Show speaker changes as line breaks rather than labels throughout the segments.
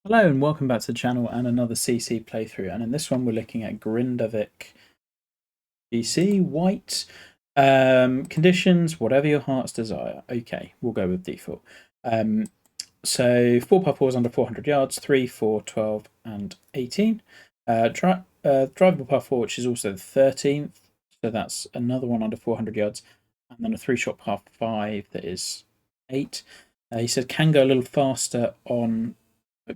Hello and welcome back to the channel and another CC playthrough, and in this one we're looking at Grindavick GC, white, conditions, whatever your heart's desire. Okay, we'll go with default. So 4 par 4s under 400 yards, 3, 4, 12 and 18. Drivable par 4, which is also the 13th, so that's another one under 400 yards, and then a 3-shot par 5 that is 8. He said can go a little faster on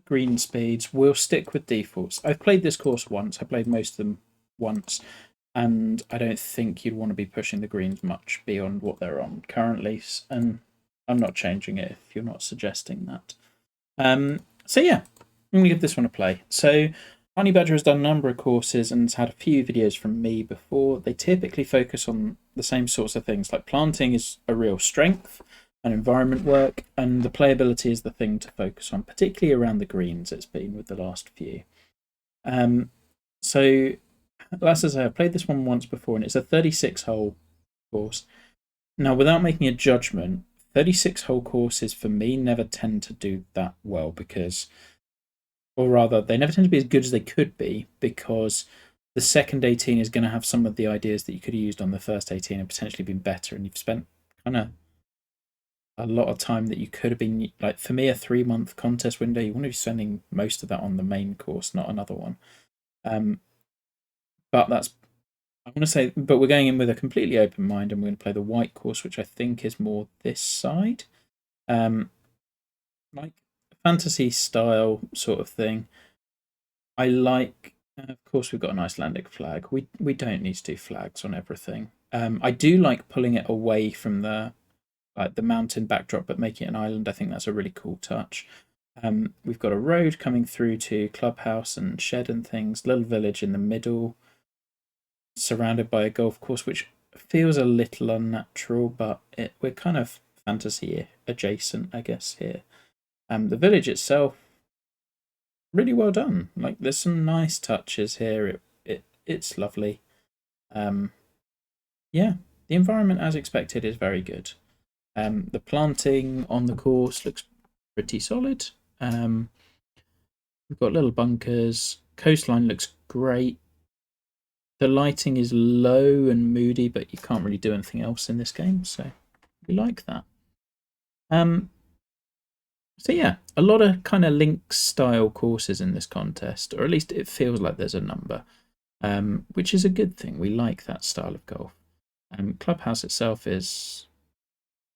green speeds. We'll stick with defaults. I've played this course once. I played most of them once, and I don't think you'd want to be pushing the greens much beyond what they're on currently. And I'm not changing it if you're not suggesting that. So yeah, I'm gonna give this one a play. So Honeybadger has done a number of courses and has had a few videos from me before. They typically focus on the same sorts of things, like planting is a real strength and environment work, and the playability is the thing to focus on, particularly around the greens. It's been with the last few. So, as I say, I've played this one once before, and it's a 36-hole course. Now, without making a judgment, 36-hole courses for me never tend to do that well because, or rather, they never tend to be as good as they could be because the second 18 is going to have some of the ideas that you could have used on the first 18 and potentially been better, and you've spent kind of a lot of time that you could have been, like, for me, a 3-month contest window, you want to be spending most of that on the main course, not another one. But that's, I want to say, but we're going in with a completely open mind, and we're going to play the white course, which I think is more this side, like fantasy style sort of thing. I like, of course, we've got an Icelandic flag. We don't need to do flags on everything. I do like pulling it away from the mountain backdrop, but making it an island. I think that's a really cool touch. We've got a road coming through to clubhouse and shed and things. Little village in the middle, surrounded by a golf course, which feels a little unnatural, but we're kind of fantasy adjacent, I guess, here. The village itself, really well done. Like, there's some nice touches here. It's lovely. Yeah, the environment, as expected, is very good. The planting on the course looks pretty solid. We've got little bunkers. Coastline looks great. The lighting is low and moody, but you can't really do anything else in this game, so we like that. So yeah, a lot of kind of links style courses in this contest, or at least it feels like there's a number, which is a good thing. We like that style of golf. Clubhouse itself is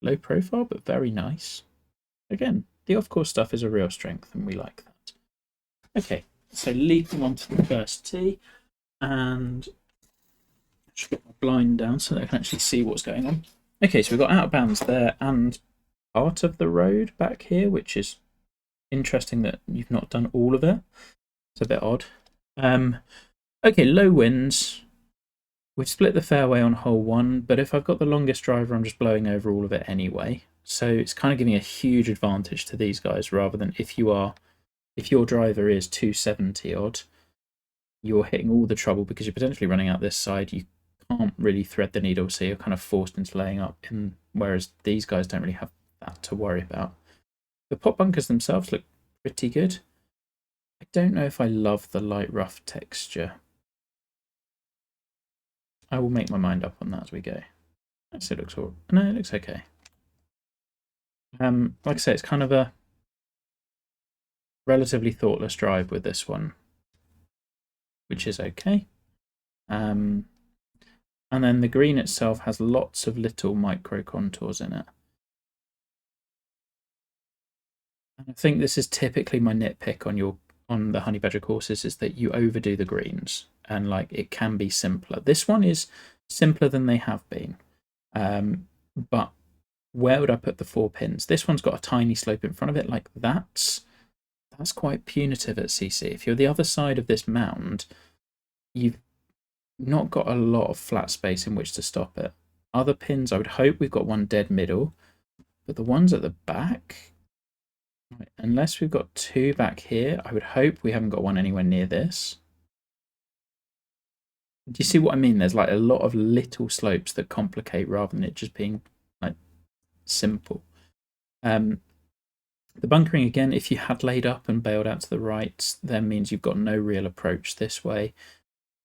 low profile, but very nice. Again, the off-course stuff is a real strength, and we like that. Okay, so leaping onto the first tee, and just get my blind down so that I can actually see what's going on. Okay, so we've got out of bounds there and part of the road back here, which is interesting that you've not done all of it. It's a bit odd. Okay, low winds. We've split the fairway on hole 1, but if I've got the longest driver, I'm just blowing over all of it anyway. So it's kind of giving a huge advantage to these guys, rather than if your driver is 270 odd, you're hitting all the trouble because you're potentially running out this side. You can't really thread the needle, so you're kind of forced into laying up, whereas these guys don't really have that to worry about. The pot bunkers themselves look pretty good. I don't know if I love the light rough texture. I will make my mind up on that as we go. Actually, it looks all... No, it looks okay. Like I say, it's kind of a relatively thoughtless drive with this one, which is okay. And then the green itself has lots of little micro contours in it. I think this is typically my nitpick on the Honeybadger courses, is that you overdo the greens, and like it can be simpler. This one is simpler than they have been, but where would I put the 4 pins? This one's got a tiny slope in front of it. Like that's quite punitive at CC. If you're the other side of this mound, you've not got a lot of flat space in which to stop it. Other pins, I would hope we've got one dead middle, but the ones at the back, right, unless we've got 2 back here, I would hope we haven't got one anywhere near this. Do you see what I mean? There's like a lot of little slopes that complicate rather than it just being like simple. The bunkering, again, if you had laid up and bailed out to the right, then means you've got no real approach this way.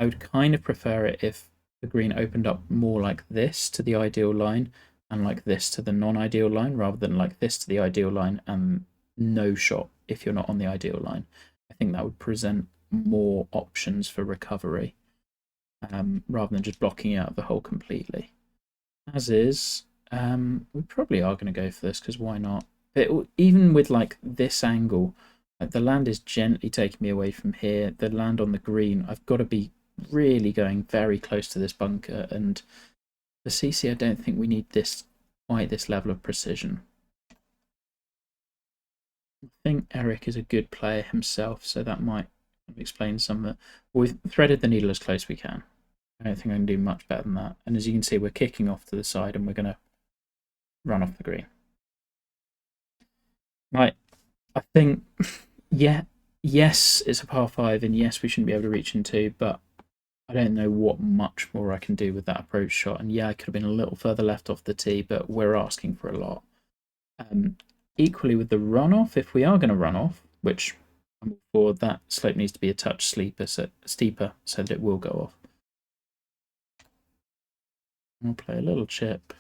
I would kind of prefer it if the green opened up more like this to the ideal line and like this to the non-ideal line, rather than like this to the ideal line and no shot if you're not on the ideal line. I think that would present more options for recovery, rather than just blocking out the hole completely. As is, we probably are going to go for this, because why not? But even with like this angle, like the land is gently taking me away from here. The land on the green, I've got to be really going very close to this bunker, and the CC, I don't think we need quite this level of precision. I think Eric is a good player himself, so that might explain some of it. We've threaded the needle as close as we can. I don't think I can do much better than that. And as you can see, we're kicking off to the side and we're going to run off the green. Right, I think, yes, it's a par 5, and yes, we shouldn't be able to reach in 2, but I don't know what much more I can do with that approach shot. And yeah, I could have been a little further left off the tee, but we're asking for a lot. Equally with the runoff, if we are going to run off, which I'm all for, that slope needs to be a touch steeper so that it will go off. I'll play a little chip.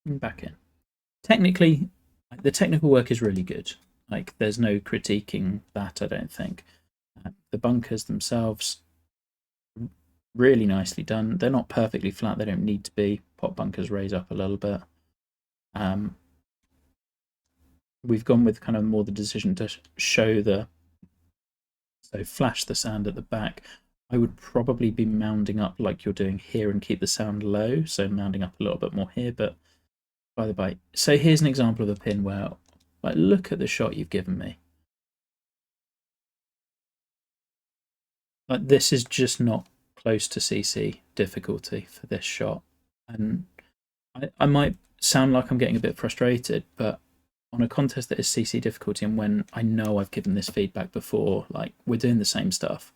And back in. Technically, the technical work is really good. Like, there's no critiquing that, I don't think. The bunkers themselves, really nicely done. They're not perfectly flat. They don't need to be. Pot bunkers raise up a little bit. We've gone with kind of more the decision to show so flash the sand at the back. I would probably be mounding up like you're doing here and keep the sound low, so mounding up a little bit more here, but by the by. So here's an example of a pin where, like, look at the shot you've given me. Like, this is just not close to CC difficulty for this shot. And I might sound like I'm getting a bit frustrated, but on a contest that is CC difficulty, and when I know I've given this feedback before, like, we're doing the same stuff.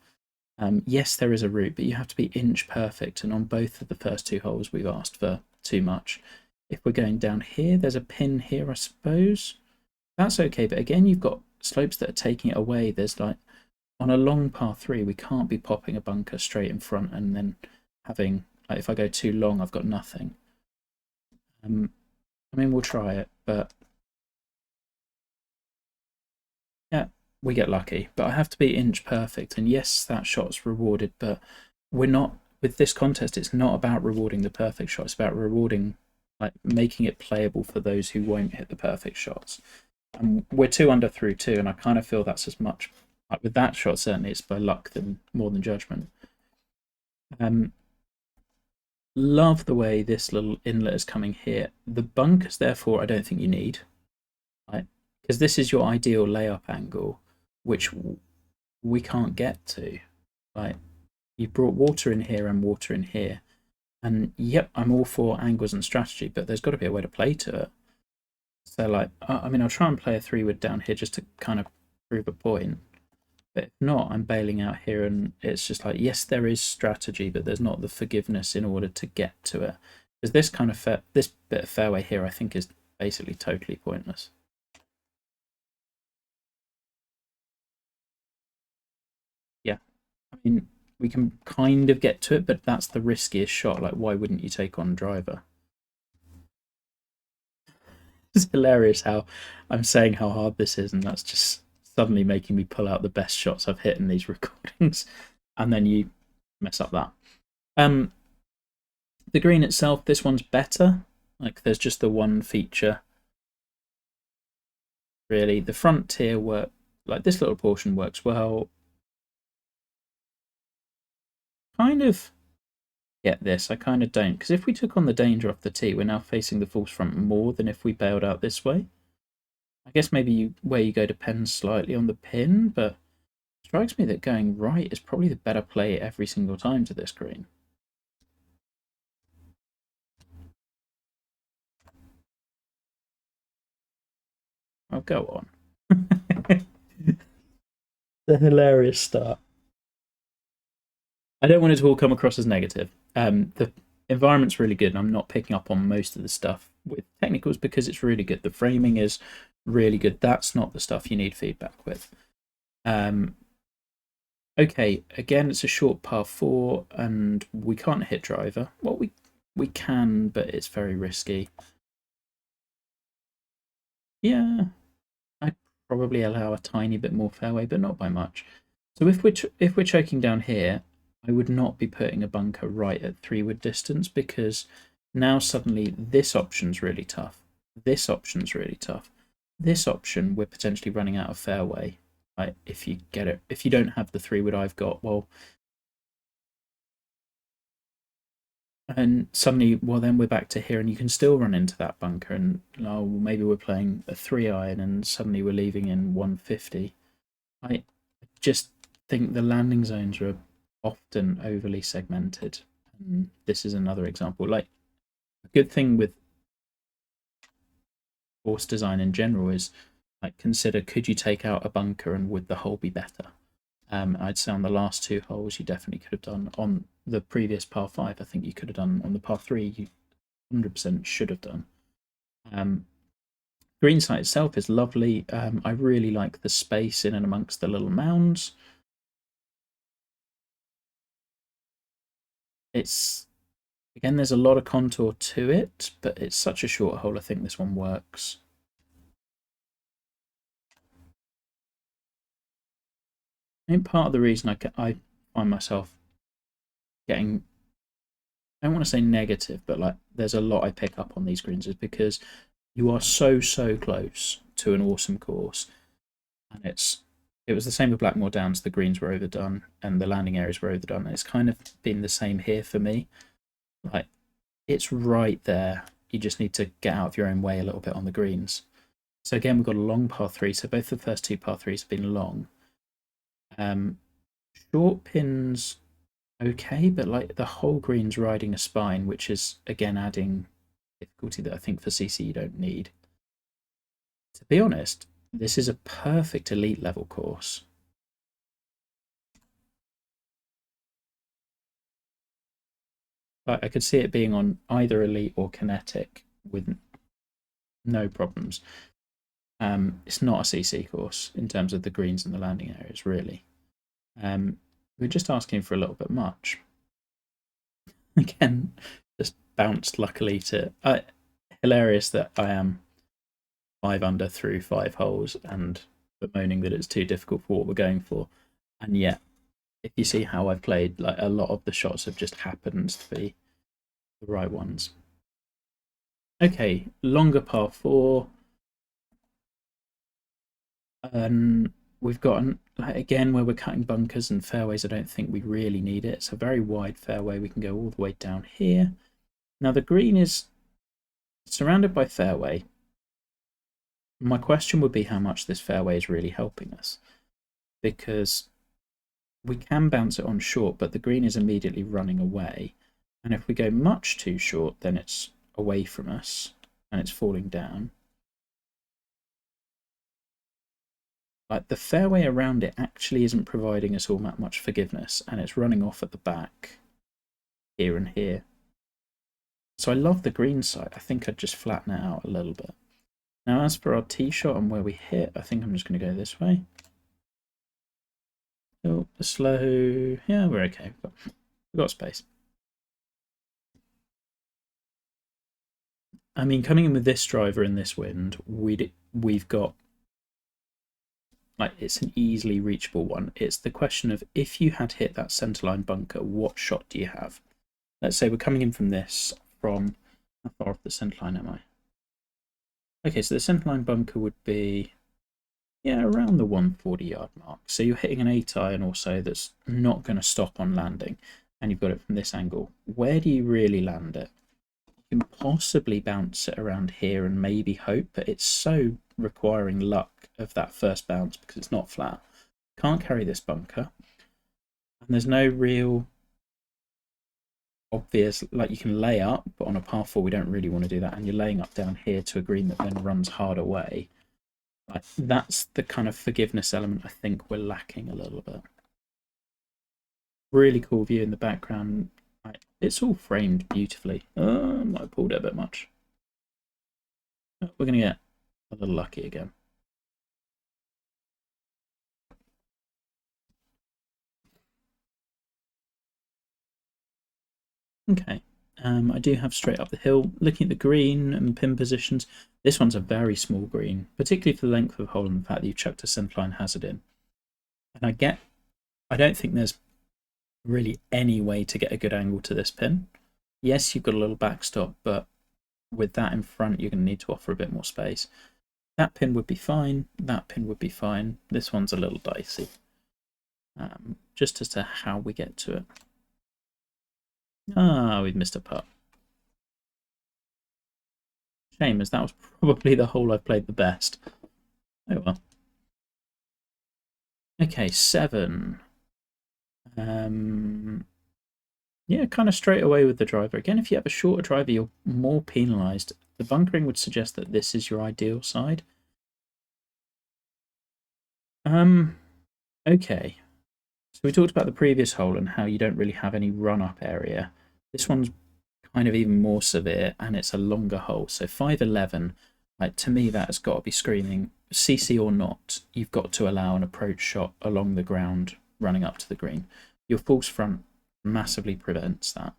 Yes, there is a route, but you have to be inch perfect, and on both of the first 2 holes we've asked for too much. If we're going down here, there's a pin here, I suppose. That's okay, but again, you've got slopes that are taking it away. There's like, on a long par 3, we can't be popping a bunker straight in front and then having, like, if I go too long, I've got nothing. I mean, we'll try it, but yeah, we get lucky. But I have to be inch perfect, and yes, that shot's rewarded, but we're not, with this contest, it's not about rewarding the perfect shot. It's about rewarding, like, making it playable for those who won't hit the perfect shots. And we're 2 under through 2, and I kind of feel that's as much, like with that shot, certainly it's by luck more than judgment. Love the way this little inlet is coming here. The bunkers, therefore, I don't think you need, right? Because this is your ideal layup angle, which we can't get to. Right? You've brought water in here and water in here. And yep, I'm all for angles and strategy, but there's got to be a way to play to it. So, like, I mean, I'll try and play a 3-wood down here just to kind of prove a point. But if not, I'm bailing out here, and it's just like, yes, there is strategy, but there's not the forgiveness in order to get to it. Because this kind of this bit of fairway here, I think, is basically totally pointless. Yeah, I mean, we can kind of get to it, but that's the riskiest shot. Like, why wouldn't you take on driver? It's hilarious how I'm saying how hard this is, and that's just suddenly making me pull out the best shots I've hit in these recordings, and then you mess up that. The green itself, this one's better. Like, there's just the one feature. Really, the frontier work, like this little portion works well. Kind of get this, I kind of don't, because if we took on the danger off the tee, we're now facing the false front more than if we bailed out this way. I guess maybe where you go depends slightly on the pin, but it strikes me that going right is probably the better play every single time to this green. Oh, go on. The hilarious start. I don't want it to all come across as negative. The environment's really good, and I'm not picking up on most of the stuff with technicals because it's really good. The framing is really good. That's not the stuff you need feedback with. Okay, again, it's a short par 4, and we can't hit driver. Well, we can, but it's very risky. Yeah, I'd probably allow a tiny bit more fairway, but not by much. So if we're choking down here, I would not be putting a bunker right at 3-wood distance, because now suddenly this option's really tough. This option's really tough. This option, we're potentially running out of fairway. Right? If you get it, if you don't have the 3-wood I've got, well, and suddenly, well, then we're back to here, and you can still run into that bunker, and oh, maybe we're playing a 3-iron, and suddenly we're leaving in 150. I just think the landing zones are often overly segmented. And this is another example. Like, a good thing with course design in general is, like, consider, could you take out a bunker and would the hole be better? I'd say on the last 2 holes you definitely could have done. On the previous par 5, I think you could have done. On the par 3, you 100% should have done. Green site itself is lovely. I really like the space in and amongst the little mounds. It's, again, there's a lot of contour to it, but it's such a short hole. I think this one works. I think part of the reason I find myself getting, I don't want to say negative, but like there's a lot I pick up on these greens is because you are so close to an awesome course, and it was the same with Blackmore Downs. The greens were overdone and the landing areas were overdone. And it's kind of been the same here for me. Like, it's right there. You just need to get out of your own way a little bit on the greens. So again, we've got a long par 3. So both the first 2 par 3s have been long. Short pins, okay, but like the whole green's riding a spine, which is again adding difficulty that I think for CC you don't need. To be honest, this is a perfect elite level course. I could see it being on either elite or kinetic with no problems. It's not a CC course in terms of the greens and the landing areas, really. We're just asking for a little bit much. Again, just bounced luckily to... hilarious that I am 5 under through 5 holes and bemoaning that it's too difficult for what we're going for. And yet, if you see how I've played, like, a lot of the shots have just happened to be the right ones. Okay, longer par 4. We've got, like, again, where we're cutting bunkers and fairways, I don't think we really need it. It's a very wide fairway. We can go all the way down here. Now, the green is surrounded by fairway. My question would be how much this fairway is really helping us, because we can bounce it on short, but the green is immediately running away. And if we go much too short, then it's away from us and it's falling down. Like, the fairway around it actually isn't providing us all that much forgiveness, and it's running off at the back here and here. So I love the green side. I think I'd just flatten it out a little bit. Now, as for our tee shot and where we hit, I think I'm just going to go this way. Oh, the slow. Yeah, we're okay. We've got space. I mean, coming in with this driver in this wind, we've got, like, it's an easily reachable one. It's the question of, if you had hit that centerline bunker, what shot do you have? Let's say we're coming in from this, from, how far off the centerline am I? Okay, so the centerline bunker would be, yeah, around the 140-yard mark. So you're hitting an 8-iron or so that's not going to stop on landing, and you've got it from this angle. Where do you really land it? You can possibly bounce it around here and maybe hope, but it's so requiring luck of that first bounce because it's not flat. Can't carry this bunker, and there's no real obvious, like, you can lay up, but on a par 4 we don't really want to do that, and you're laying up down here to a green that then runs hard away. Like, that's the kind of forgiveness element I think we're lacking a little bit. Really cool view in the background. It's all framed beautifully. I might have pulled it a bit much. We're going to get a little lucky again. Okay, I do have straight up the hill. Looking at the green and pin positions, this one's a very small green, particularly for the length of the hole and the fact that you chucked a centerline hazard in. And I don't think there's really any way to get a good angle to this pin. Yes, you've got a little backstop, but with that in front, you're going to need to offer a bit more space. That pin would be fine. That pin would be fine. This one's a little dicey. Just as to how we get to it. Ah, we've missed a putt. Shame, as that was probably the hole I've played the best. Oh well. Okay, 7. Yeah, kind of straight away with the driver. Again, if you have a shorter driver, you're more penalised. The bunkering would suggest that this is your ideal side. Okay. So we talked about the previous hole and how you don't really have any run-up area. This one's kind of even more severe, and it's a longer hole. So 511, like, to me, that has got to be screaming, CC or not, you've got to allow an approach shot along the ground running up to the green. Your false front massively prevents that.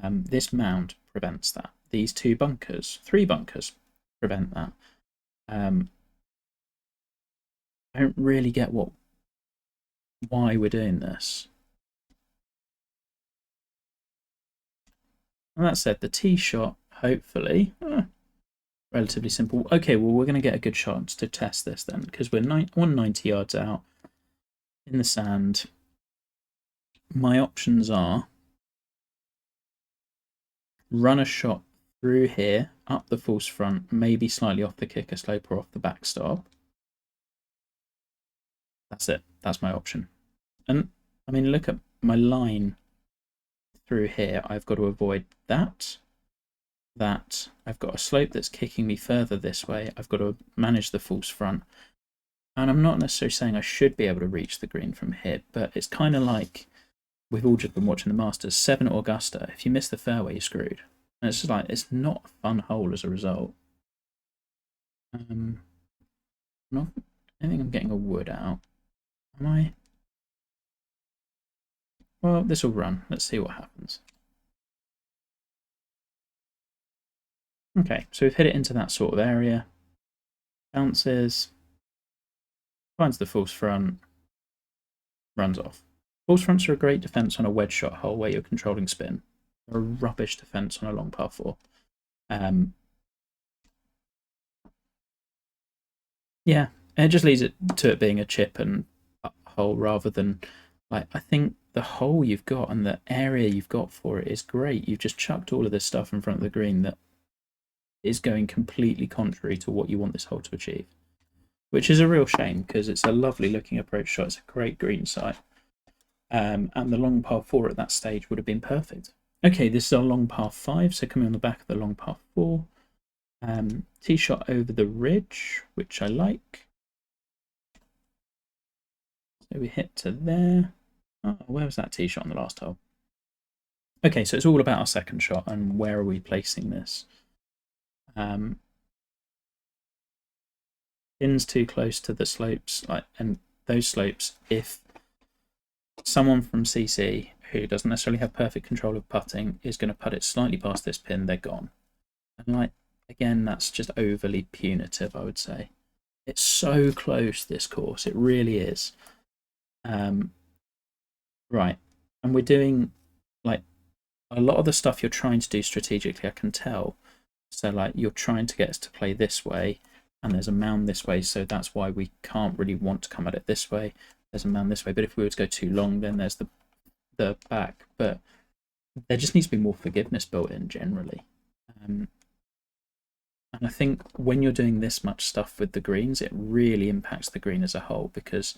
This mound prevents that. These 3 bunkers prevent that. I don't really get why we're doing this. And that said, the tee shot, hopefully, relatively simple. Okay, well, we're going to get a good shot to test this then, because we're 190 yards out in the sand. My options are run a shot through here, up the false front, maybe slightly off the kicker slope or off the backstop. That's it. That's my option. And, I mean, look at my line through here. I've got to avoid that. I've got a slope that's kicking me further this way. I've got to manage the false front. And I'm not necessarily saying I should be able to reach the green from here, but it's kind of like we've all just been watching the Masters. 7 at Augusta. If you miss the fairway, you're screwed. And it's just like, it's not a fun hole as a result. I think I'm getting a wood out. Am I? Well, this will run. Let's see what happens. Okay, so we've hit it into that sort of area. Bounces. Finds the false front. Runs off. False fronts are a great defense on a wedge shot hole where you're controlling spin. They're a rubbish defense on a long par 4. Yeah, it just leads it to it being a chip and hole rather than, like, I think the hole you've got and the area you've got for it is great. You've just chucked all of this stuff in front of the green that is going completely contrary to what you want this hole to achieve, which is a real shame because it's a lovely looking approach shot. It's a great green side. And the long par 4 at that stage would have been perfect. Okay, this is our long par 5, so coming on the back of the long par 4. Tee shot over the ridge, which I like. So we hit to there. Oh, where was that tee shot on the last hole? Okay, so it's all about our second shot and where are we placing this. Pins too close to the slopes, and those slopes, if someone from CC who doesn't necessarily have perfect control of putting is going to putt it slightly past this pin, they're gone. And again, that's just overly punitive, I would say. It's so close, this course. It really is. Right. And we're doing, like, a lot of the stuff you're trying to do strategically, I can tell. So, like, you're trying to get us to play this way, and there's a mound this way, so that's why we can't really want to come at it this way. There's a mound this way, but if we were to go too long, then there's the back. But there just needs to be more forgiveness built in generally. And I think when you're doing this much stuff with the greens, it really impacts the green as a whole, because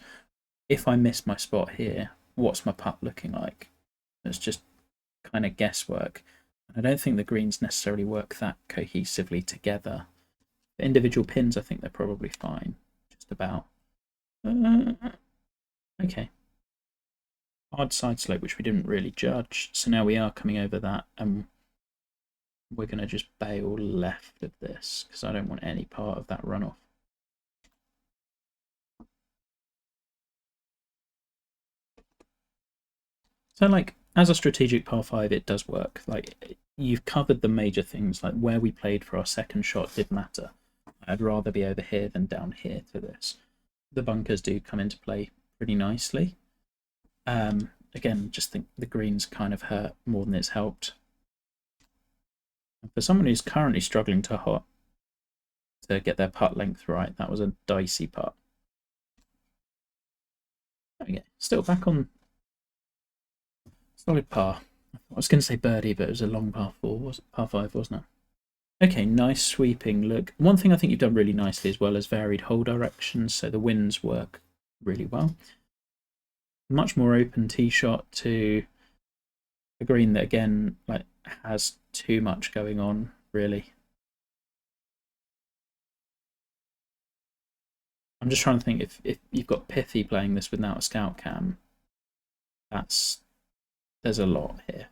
if I miss my spot here, what's my putt looking like? It's just kind of guesswork. And I don't think the greens necessarily work that cohesively together. The individual pins, I think they're probably fine. Just about. Okay. Hard side slope, which we didn't really judge. So now we are coming over that. we're going to just bail left of this because I don't want any part of that runoff. So like as a strategic par 5 it does work. Like you've covered the major things, like where we played for our second shot did matter. I'd rather be over here than down here to this. The bunkers do come into play pretty nicely. Again, just think the greens kind of hurt more than it's helped. For someone who's currently struggling to get their putt length right, that was a dicey putt. Okay, still back on solid par. I was going to say birdie, but it was a long par 4, par 5, wasn't it? Okay, nice sweeping look. One thing I think you've done really nicely as well is varied hole directions, so the winds work really well. Much more open tee shot to a green that again like has too much going on, really. I'm just trying to think if you've got Pithy playing this without a scout cam, there's a lot here.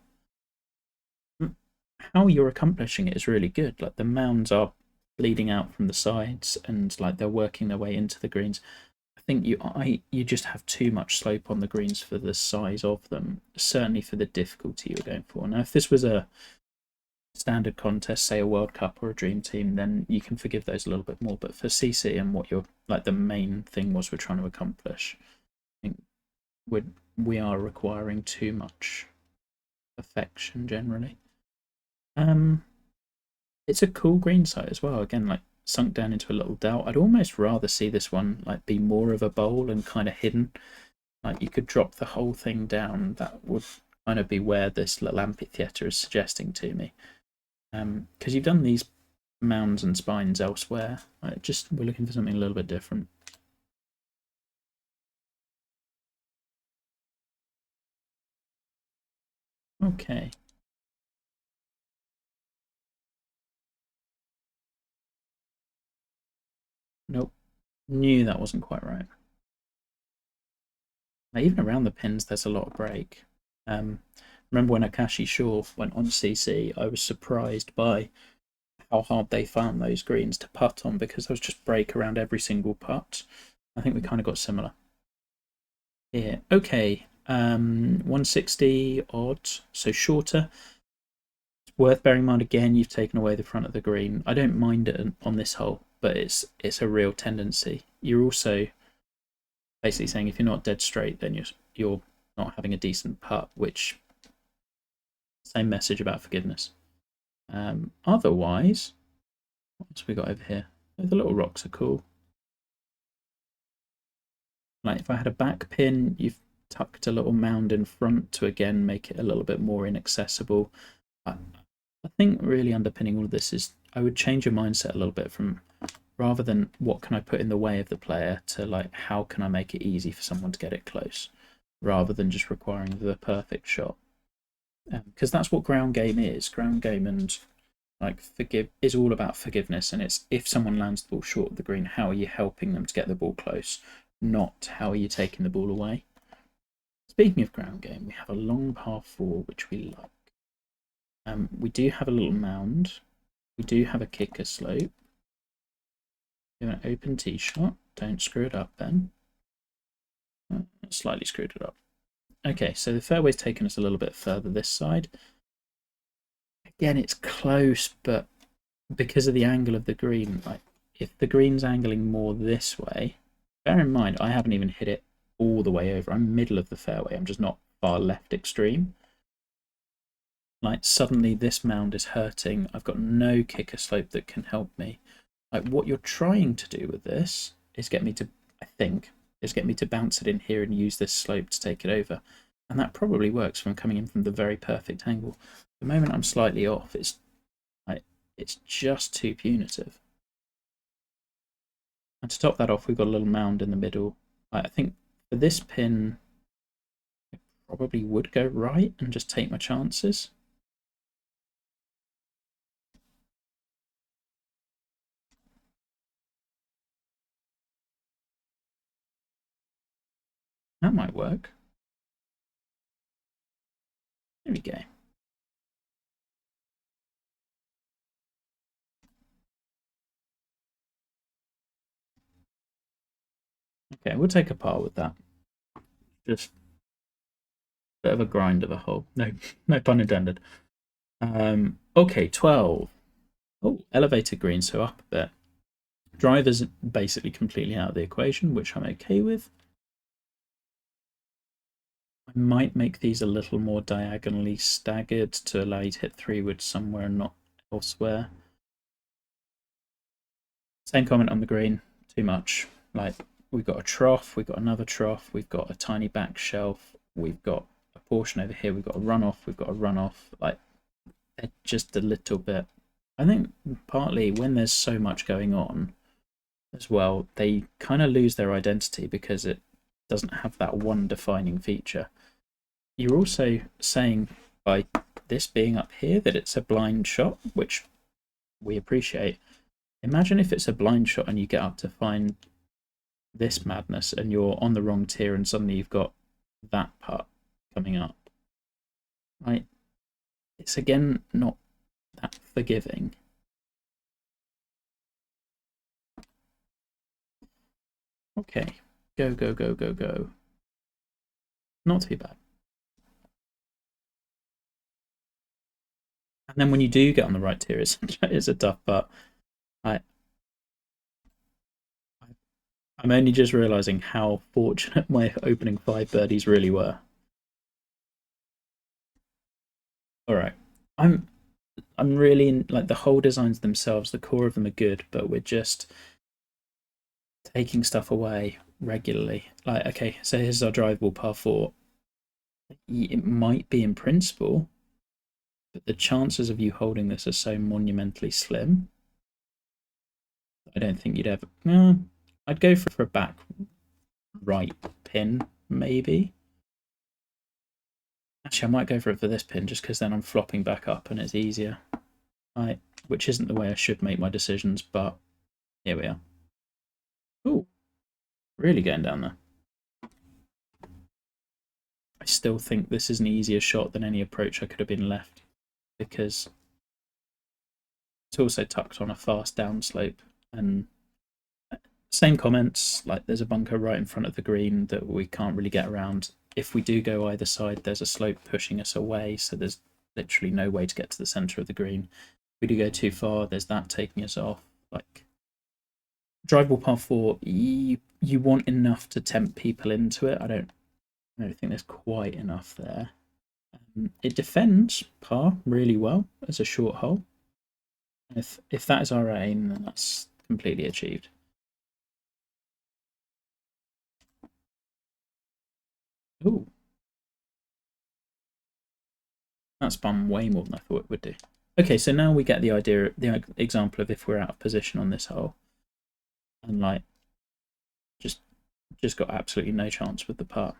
How you're accomplishing it is really good. Like the mounds are bleeding out from the sides and like they're working their way into the greens. I think you just have too much slope on the greens for the size of them, certainly for the difficulty you're going for. Now if this was a standard contest, say a World Cup or a Dream Team, then you can forgive those a little bit more. But for CC and what you're like the main thing was we're trying to accomplish, I think we are requiring too much perfection generally. It's a cool green site as well. Again, like sunk down into a little dell. I'd almost rather see this one like be more of a bowl and kind of hidden. Like you could drop the whole thing down. That would kind of be where this little amphitheatre is suggesting to me. Because you've done these mounds and spines elsewhere. We're looking for something a little bit different. Okay. Nope. Knew that wasn't quite right. Now, even around the pins, there's a lot of break. Remember when Akashi Shaw went on CC, I was surprised by how hard they found those greens to putt on because there was just break around every single putt. I think we kind of got similar here. Okay, 160 odd, so shorter. It's worth bearing in mind again, you've taken away the front of the green. I don't mind it on this hole, but it's a real tendency. You're also basically saying if you're not dead straight, then you're not having a decent putt, which same message about forgiveness. Otherwise, what's we got over here? The little rocks are cool. Like if I had a back pin, you've tucked a little mound in front to again make it a little bit more inaccessible. I think really underpinning all of this is I would change your mindset a little bit from rather than what can I put in the way of the player to like how can I make it easy for someone to get it close, rather than just requiring the perfect shot. Because that's what ground game is. Ground game and like is all about forgiveness, and it's if someone lands the ball short of the green, how are you helping them to get the ball close, not how are you taking the ball away. Speaking of ground game, we have a long par 4 which we like. We do have a little mound, we do have a kicker slope, we have an open tee shot. Don't screw it up then. Slightly screwed it up. Okay, so the fairway's taken us a little bit further this side. Again, it's close, but because of the angle of the green, like if the green's angling more this way, bear in mind I haven't even hit it all the way over. I'm middle of the fairway. I'm just not far left extreme. Like suddenly this mound is hurting. I've got no kicker slope that can help me. Like what you're trying to do with this is get me to, I think, is get me to bounce it in here and use this slope to take it over. And that probably works from coming in from the very perfect angle. The moment I'm slightly off, it's just too punitive. And to top that off, we've got a little mound in the middle. I think for this pin, I probably would go right and just take my chances. That might work. There we go. Okay, we'll take a par with that. Just a bit of a grind of a hole. No, no pun intended. Okay, 12. Oh, elevated green, so up a bit. Driver's basically completely out of the equation, which I'm okay with. I might make these a little more diagonally staggered to allow you to hit 3 wood somewhere and not elsewhere. Same comment on the green, too much. Like, we've got a trough, we've got another trough, we've got a tiny back shelf, we've got a portion over here, we've got a runoff, we've got a runoff. Like, they're just a little bit. I think partly when there's so much going on as well, they kind of lose their identity because it doesn't have that one defining feature. You're also saying by this being up here that it's a blind shot, which we appreciate. Imagine if it's a blind shot and you get up to find this madness and you're on the wrong tier and suddenly you've got that part coming up. Right? It's again not that forgiving. Okay, go, go, go, go, go. Not too bad. And then when you do get on the right tier, it's a tough part. I'm only just realising how fortunate my opening 5 birdies really were. Alright. I'm really in, like, the hole designs themselves, the core of them are good, but we're just taking stuff away regularly. Like, okay, so here's our drivable par 4. It might be in principle, but the chances of you holding this are so monumentally slim. I don't think you'd ever. No, I'd go for a back right pin, maybe. Actually, I might go for it for this pin just because then I'm flopping back up and it's easier. Right, which isn't the way I should make my decisions, but here we are. Ooh, really getting down there. I still think this is an easier shot than any approach I could have been left because it's also tucked on a fast downslope. And same comments, like there's a bunker right in front of the green that we can't really get around. If we do go either side, there's a slope pushing us away, so there's literally no way to get to the centre of the green. If we do go too far, there's that taking us off. Like, drivable par 4, you want enough to tempt people into it. I don't think there's quite enough there. It defends par really well as a short hole. If that is our aim, then that's completely achieved. Ooh. That spun way more than I thought it would do. Okay, so now we get the idea, the example of if we're out of position on this hole. And like, just got absolutely no chance with the par.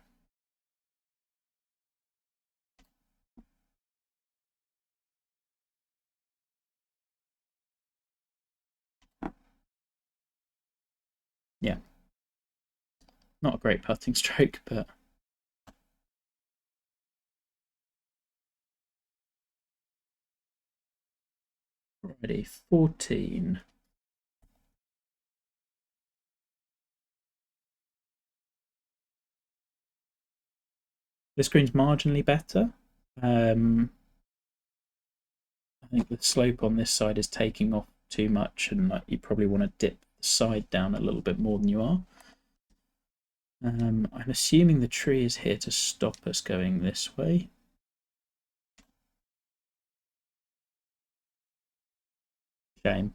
Yeah. Not a great putting stroke, but already 14. The screen's marginally better. I think the slope on this side is taking off too much, and like, you probably want to dip the side down a little bit more than you are. I'm assuming the tree is here to stop us going this way. Shame.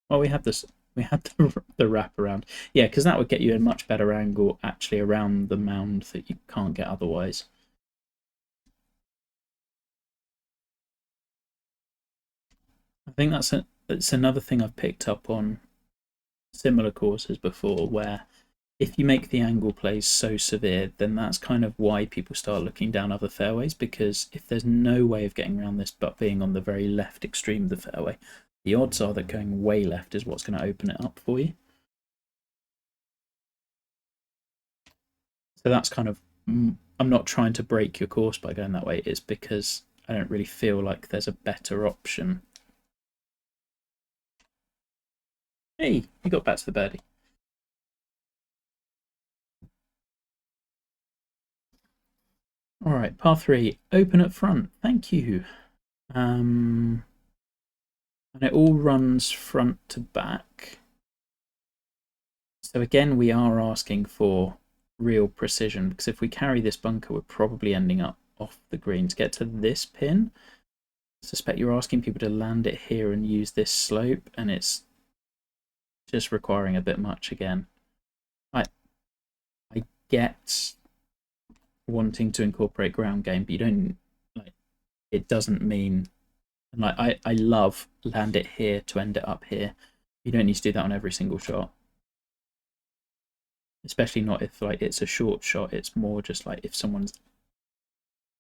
Well, we had this. We had the wrap around. Yeah, because that would get you a much better angle actually around the mound that you can't get otherwise. I think that's another thing I've picked up on similar courses before, where if you make the angle plays so severe, then that's kind of why people start looking down other fairways, because if there's no way of getting around this but being on the very left extreme of the fairway, the odds are that going way left is what's going to open it up for you. So that's kind of, I'm not trying to break your course by going that way, it's because I don't really feel like there's a better option. Hey, you got back to the birdie. All right, par 3, open at front. Thank you. And it all runs front to back. So again, we are asking for real precision, because if we carry this bunker, we're probably ending up off the green to get to this pin. I suspect you're asking people to land it here and use this slope, and it's just requiring a bit much again. I get wanting to incorporate ground game, but you don't, like, it doesn't mean, like, I love land it here to end it up here. You don't need to do that on every single shot, especially not if, like, it's a short shot. It's more just like if someone's,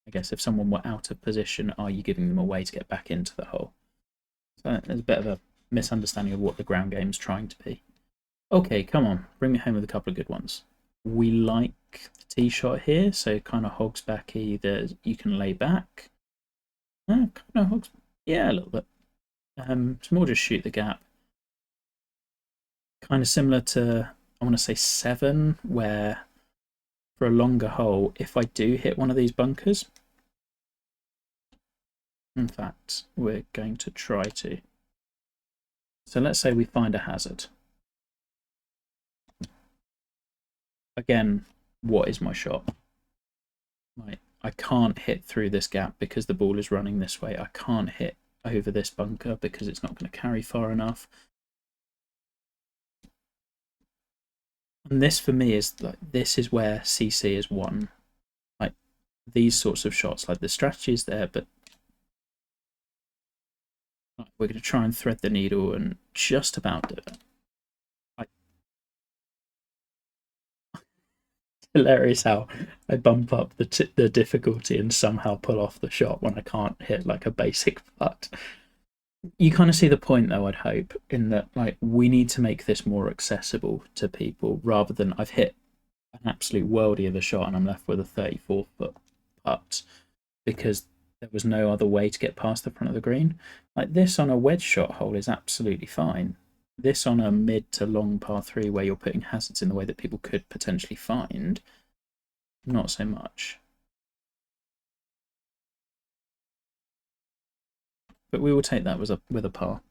I guess, if someone were out of position, are you giving them a way to get back into the hole? So there's a bit of a misunderstanding of what the ground game's trying to be. Okay, come on, bring me home with a couple of good ones. We like the tee shot here, so kind of hogs back either. You can lay back. Kind of hogs, yeah, a little bit. It's more just shoot the gap. Kind of similar to, I want to say 7, where for a longer hole, if I do hit one of these bunkers, in fact, we're going to try to. So let's say we find a hazard. Again, what is my shot? I can't hit through this gap because the ball is running this way. I can't hit over this bunker because it's not going to carry far enough. And this for me is like, this is where CC is won. Like these sorts of shots, like the strategy is there, but we're going to try and thread the needle and just about do it. Hilarious how I bump up the difficulty and somehow pull off the shot when I can't hit like a basic putt. You kind of see the point though, I'd hope, in that like we need to make this more accessible to people rather than I've hit an absolute worldie of a shot and I'm left with a 34-foot putt because there was no other way to get past the front of the green. Like this on a wedge shot hole is absolutely fine. This on a mid to long par 3 where you're putting hazards in the way that people could potentially find, not so much. But we will take that with a par.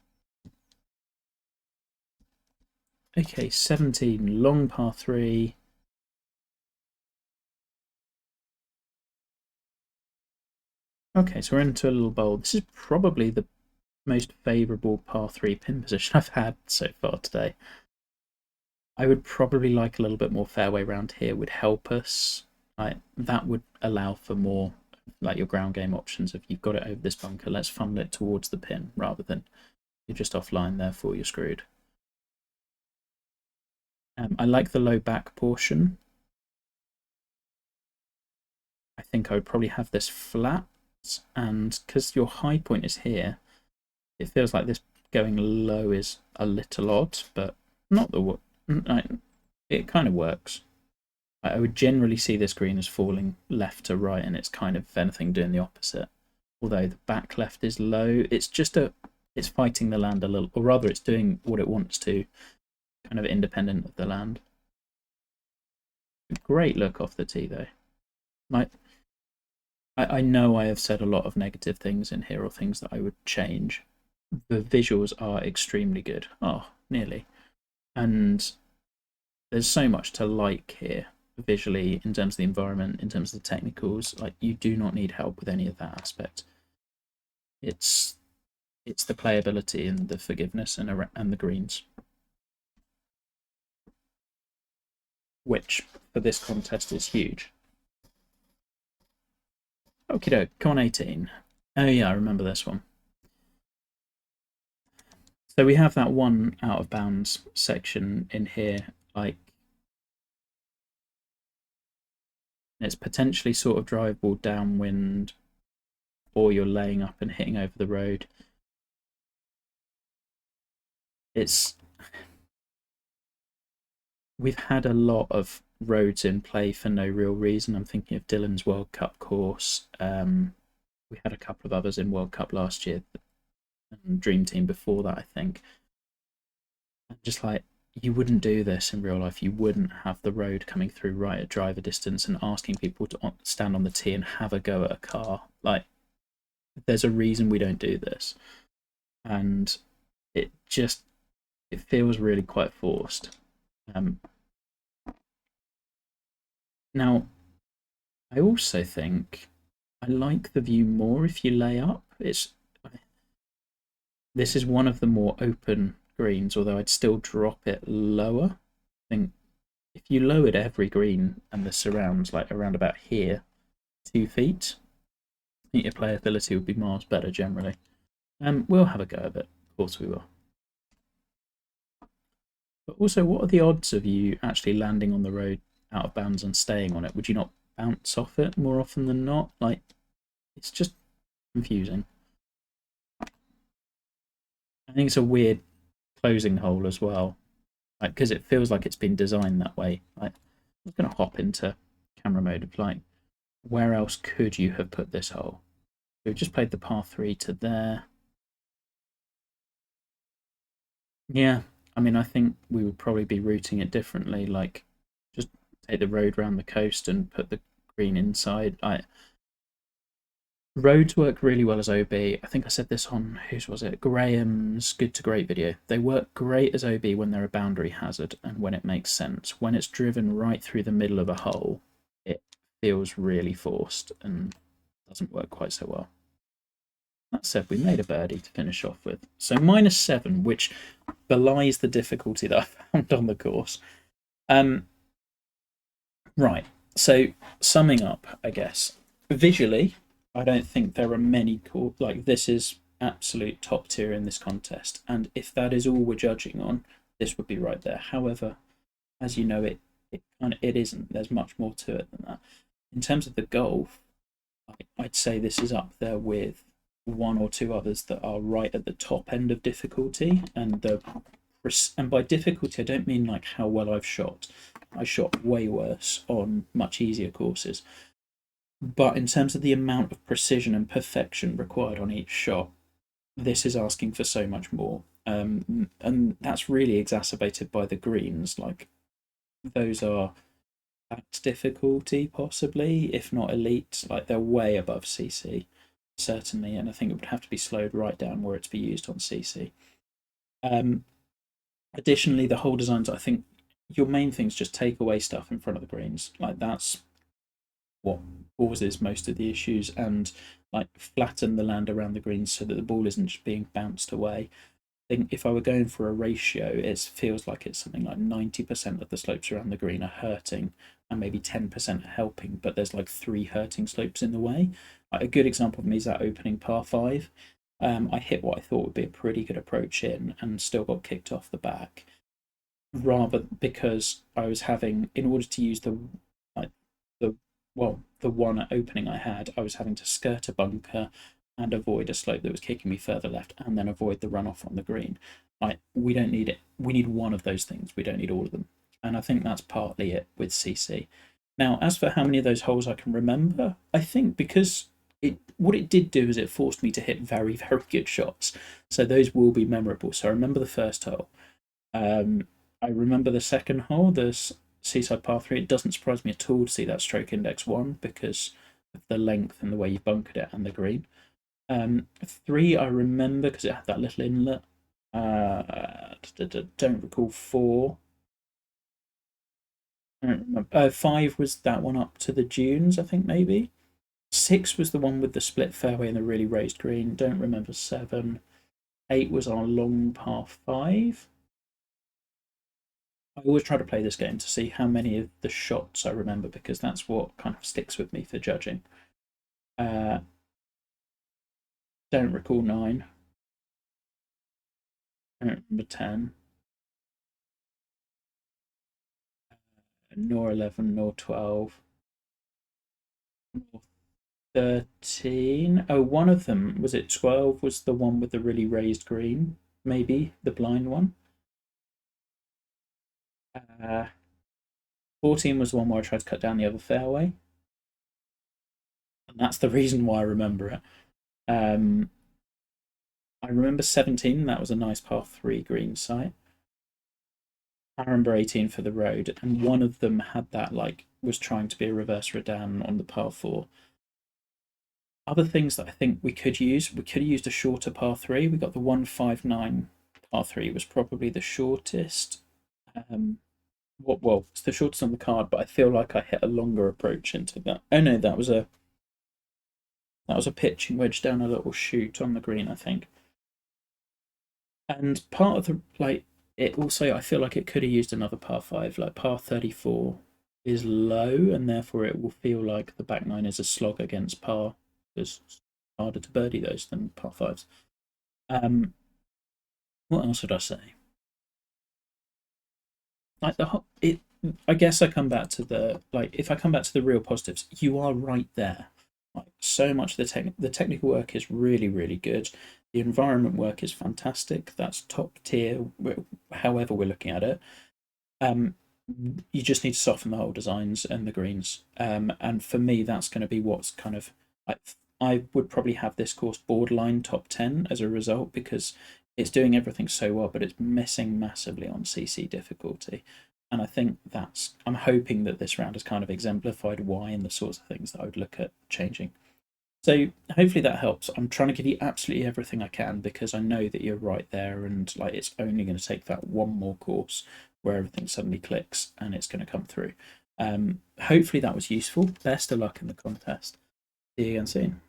Okay, 17, long par 3. Okay, so we're into a little bowl. This is probably the most favourable par 3 pin position I've had so far today. I would probably like a little bit more fairway round here would help us. That would allow for more like your ground game options. If you've got it over this bunker, let's funnel it towards the pin rather than you're just offline, therefore you're screwed. I like the low back portion. I think I would probably have this flat, and because your high point is here, it feels like this going low is a little odd, but not the it kind of works. I would generally see this green as falling left to right, and it's kind of, if anything, doing the opposite. Although the back left is low, it's just it's fighting the land a little, or rather it's doing what it wants to, kind of independent of the land. Great look off the tee though. I know I have said a lot of negative things in here or things that I would change. The visuals are extremely good. Oh, nearly. And there's so much to like here visually in terms of the environment, in terms of the technicals. Like you do not need help with any of that aspect. It's the playability and the forgiveness and the greens, which for this contest is huge. Okie doke, come on 18. Oh yeah, I remember this one. So we have that one out of bounds section in here, like it's potentially sort of drivable downwind, or you're laying up and hitting over the road. We've had a lot of roads in play for no real reason. I'm thinking of Dylan's World Cup course. We had a couple of others in World Cup last year, and Dream Team before that, I think. And just like you wouldn't do this in real life. You wouldn't have the road coming through right at driver distance and asking people to stand on the tee and have a go at a car. Like, there's a reason we don't do this. And it feels really quite forced. Now, I also think I like the view more if you lay up. This is one of the more open greens, although I'd still drop it lower. I think if you lowered every green and the surrounds like around about here, 2 feet, I think your playability would be miles better generally. We'll have a go of it. Of course we will. But also, what are the odds of you actually landing on the road out of bounds and staying on it? Would you not bounce off it more often than not? Like, it's just confusing. I think it's a weird closing hole as well, like because it feels like it's been designed that way. Like, I'm going to hop into camera mode of like, where else could you have put this hole? We've just played the par 3 to there. Yeah, I mean, I think we would probably be routing it differently, like just take the road around the coast and put the green inside. Roads work really well as OB. I think I said this on, whose was it? Graham's Good to Great video. They work great as OB when they're a boundary hazard and when it makes sense. When it's driven right through the middle of a hole, it feels really forced and doesn't work quite so well. That said, we made a birdie to finish off with. So -7, which belies the difficulty that I found on the course. Right, so summing up, I guess. Visually, I don't think there are many like this is absolute top tier in this contest, and if that is all we're judging on, this would be right there. However, as you know, it isn't. There's much more to it than that. In terms of the golf, I'd say this is up there with one or two others that are right at the top end of difficulty, and by difficulty I don't mean like how well I've shot. I shot way worse on much easier courses. But in terms of the amount of precision and perfection required on each shot, this is asking for so much more. And that's really exacerbated by the greens. Like, those are at difficulty, possibly, if not elite. Like, they're way above CC, certainly. And I think it would have to be slowed right down were it to be used on CC. Additionally, the hole designs, I think your main thing is just take away stuff in front of the greens. Like, that's what causes most of the issues, and like flatten the land around the greens so that the ball isn't just being bounced away. I think if I were going for a ratio, it feels like it's something like 90% of the slopes around the green are hurting and maybe 10% are helping, but there's like 3 hurting slopes in the way. Like, a good example of me is that opening par 5. I hit what I thought would be a pretty good approach in and still got kicked off the back, rather because I was having, in order to use the one opening I had, I was having to skirt a bunker and avoid a slope that was kicking me further left, and then avoid the runoff on the green. We don't need it. We need one of those things. We don't need all of them. And I think that's partly it with CC. Now, as for how many of those holes I can remember, I think because what it did do is it forced me to hit very, very good shots. So those will be memorable. So I remember the first hole. I remember the second hole, the Seaside Par 3. It doesn't surprise me at all to see that stroke index 1 because of the length and the way you bunkered it and the green. 3 I remember because it had that little inlet. Don't recall 4. I don't remember. 5 was that one up to the dunes, I think, maybe. 6 was the one with the split fairway and the really raised green. Don't remember 7. 8 was our long par 5. I always try to play this game to see how many of the shots I remember, because that's what kind of sticks with me for judging. Don't recall 9. I don't remember 10. Nor 11, nor 12. Nor 13. Oh, one of them, was it 12, was the one with the really raised green? Maybe, the blind one. 14 was the one where I tried to cut down the other fairway. And that's the reason why I remember it. I remember 17, that was a nice par 3 green site. Arambur 18 for the road, and one of them had that, like, was trying to be a reverse Redan on the par 4. Other things that I think we could have used a shorter par 3. We got the 159 par 3, was probably the shortest. Well, it's the shortest on the card, but I feel like I hit a longer approach into that. Oh no, that was a pitching wedge down a little chute on the green, I think. And part of the, like, it also, I feel like it could have used another par 5. Like, par 34 is low, and therefore it will feel like the back nine is a slog against par. It's harder to birdie those than par 5s. What else would I say? Like, I guess I come back to the, like, if I come back to the real positives, you are right there. Like, so much of the technical work is really, really good. The environment work is fantastic. That's top tier, however we're looking at it. Um, you just need to soften the hole designs and the greens. And for me, that's going to be what's kind of, I would probably have this course borderline top 10 as a result, because it's doing everything so well, but it's missing massively on CC difficulty. And I think I'm hoping that this round has kind of exemplified why and the sorts of things that I would look at changing. So hopefully that helps. I'm trying to give you absolutely everything I can, because I know that you're right there, and like, it's only going to take that one more course where everything suddenly clicks and it's going to come through. Hopefully that was useful. Best of luck in the contest. See you again soon.